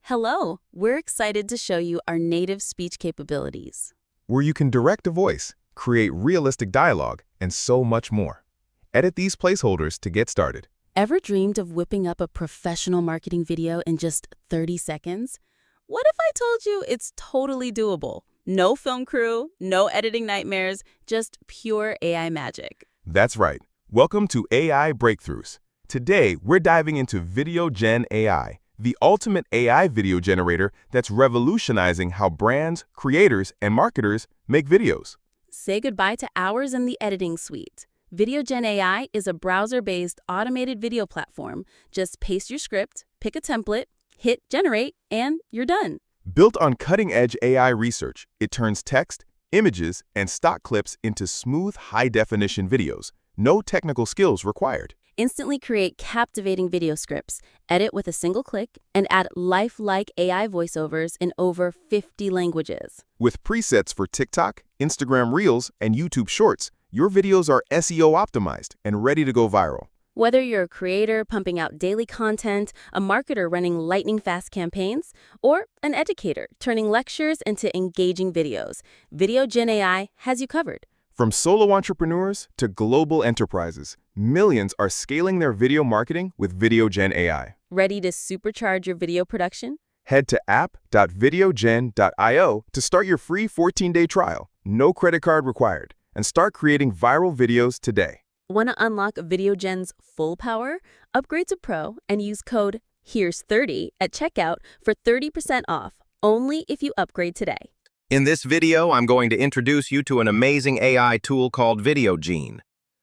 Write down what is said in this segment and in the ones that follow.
Hello, we're excited to show you our native speech capabilities. Where you can direct a voice, create realistic dialogue, and so much more. Edit these placeholders to get started. Ever dreamed of whipping up a professional marketing video in just 30 seconds? What if I told you it's totally doable? No film crew, no editing nightmares, just pure AI magic. That's right. Welcome to AI Breakthroughs. Today, we're diving into VideoGen AI, the ultimate AI video generator that's revolutionizing how brands, creators, and marketers make videos. Say goodbye to hours in the editing suite. VideoGen AI is a browser-based automated video platform. Just paste your script, pick a template, hit generate, and you're done. Built on cutting-edge AI research, it turns text, images, and stock clips into smooth, high-definition videos. No technical skills required. Instantly create captivating video scripts, edit with a single click, and add lifelike AI voiceovers in over 50 languages. With presets for TikTok, Instagram Reels, and YouTube Shorts, your videos are SEO optimized and ready to go viral. Whether you're a creator pumping out daily content, a marketer running lightning-fast campaigns, or an educator turning lectures into engaging videos, VideoGen AI has you covered. From solo entrepreneurs to global enterprises, millions are scaling their video marketing with VideoGen AI. Ready to supercharge your video production? Head to app.videogen.io to start your free 14-day trial. No credit card required. And start creating viral videos today. Want to unlock VideoGen's full power? Upgrade to Pro and use code HERE'S30 at checkout for 30% off, only if you upgrade today. In this video, I'm going to introduce you to an amazing AI tool called VideoGen,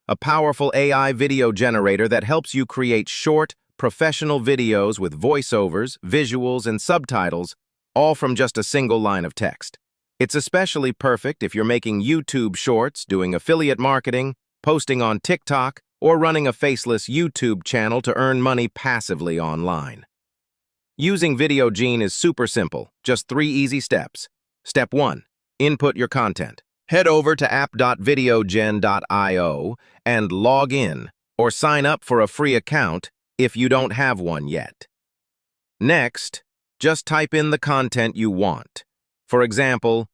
a powerful AI video generator that helps you create short, professional videos with voiceovers, visuals, and subtitles, all from just a single line of text. It's especially perfect if you're making YouTube shorts, doing affiliate marketing, posting on TikTok, or running a faceless YouTube channel to earn money passively online. Using VideoGen is super simple, just 3 easy steps. Step 1. Input your content. Head over to app.videogen.io and log in, or sign up for a free account if you don't have one yet. Next, just type in the content you want. For example,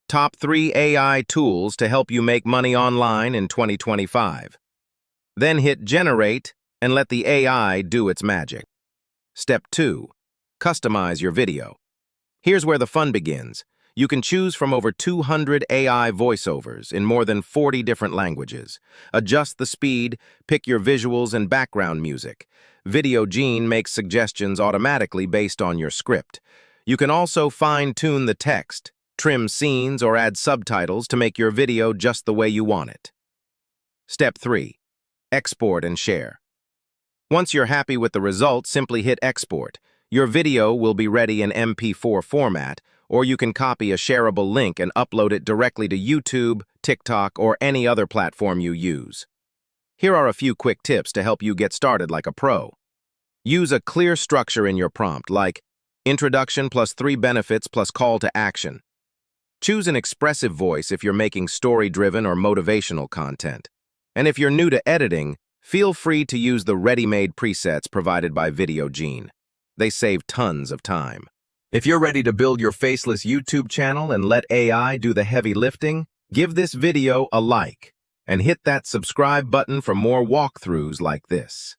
top 3 AI tools to help you make money online in 2025. Then hit Generate and let the AI do its magic. Step 2. Customize your video. Here's where the fun begins. You can choose from over 200 AI voiceovers in more than 40 different languages. Adjust the speed, pick your visuals and background music. VideoGen makes suggestions automatically based on your script. You can also fine-tune the text, trim scenes, or add subtitles to make your video just the way you want it. Step 3. Export and share. Once you're happy with the result, simply hit Export. Your video will be ready in MP4 format, or you can copy a shareable link and upload it directly to YouTube, TikTok, or any other platform you use. Here are a few quick tips to help you get started like a pro. Use a clear structure in your prompt, like introduction plus 3 benefits plus call to action. Choose an expressive voice if you're making story-driven or motivational content. And if you're new to editing, feel free to use the ready-made presets provided by VideoGen. They save tons of time. If you're ready to build your faceless YouTube channel and let AI do the heavy lifting, give this video a like and hit that subscribe button for more walkthroughs like this.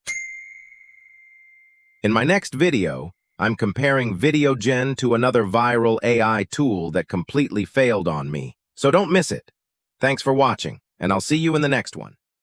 In my next video, I'm comparing VideoGen to another viral AI tool that completely failed on me, so don't miss it. Thanks for watching, and I'll see you in the next one.